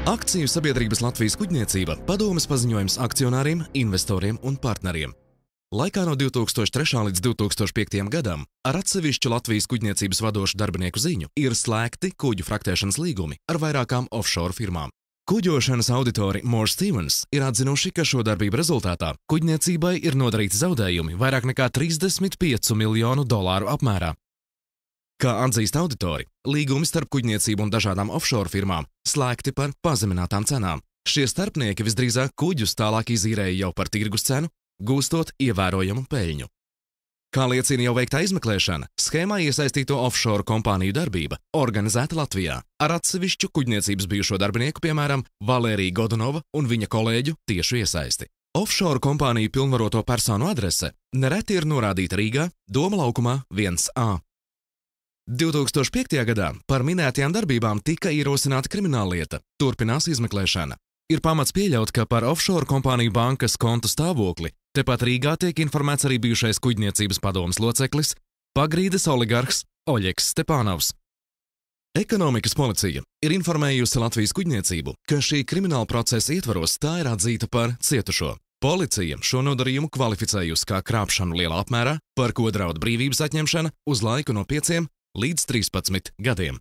Akciju sabiedrības Latvijas kuģniecība padomes paziņojums akcionāriem, investoriem un partneriem. Laikā no 2003. līdz 2005. gadam ar atsevišķu Latvijas kuģniecības vadošu darbinieku ziņu ir slēgti kuģu fraktēšanas līgumi ar vairākām offshore firmām. Kuģošanas auditori Moore Stephens ir atzinuši, ka šo darbību rezultātā kuģniecībai ir nodarīti zaudējumi vairāk nekā 35 miljonu dolāru apmērā. Kā atzīst auditori, līgumi starp kuģniecību un dažādām offshore firmām slēgti par pazeminātām cenām. Šie starpnieki visdrīzāk kuģus tālāk izīrēja jau par tirgus cenu, gūstot ievērojamu peļņu. Kā liecina jau veikta izmeklēšana, schēmā iesaistīto offshore kompāniju darbība organizēta Latvijā ar atsevišķu kuģniecības bijušo darbinieku, piemēram, Valēriju Godunova un viņa kolēģu tiešu iesaisti. Offshore kompāniju pilnvaroto personu adrese nereti ir norādīta Rīgā, Doma laukumā 1A. 2005. gadā par minētajām darbībām tika ierosināta krimināllieta, turpinās izmeklēšana. Ir pamats pieļaut, ka par offshore kompāniju bankas kontu stāvokli tepat Rīgā tiek informēts arī bijušais kuģniecības padomes loceklis, Pagrīdes oligarhs Oļegs Stepanovs. Ekonomikas policija ir informējusi Latvijas kuģniecību, ka šī krimināla procesa ietvaros tā ir atzīta par cietušo. Policija šo nodarījumu kvalificējusi kā krāpšanu lielā apmērā, par ko draud brīvības atņemšana uz laiku no 5 līdz 13 gadiem.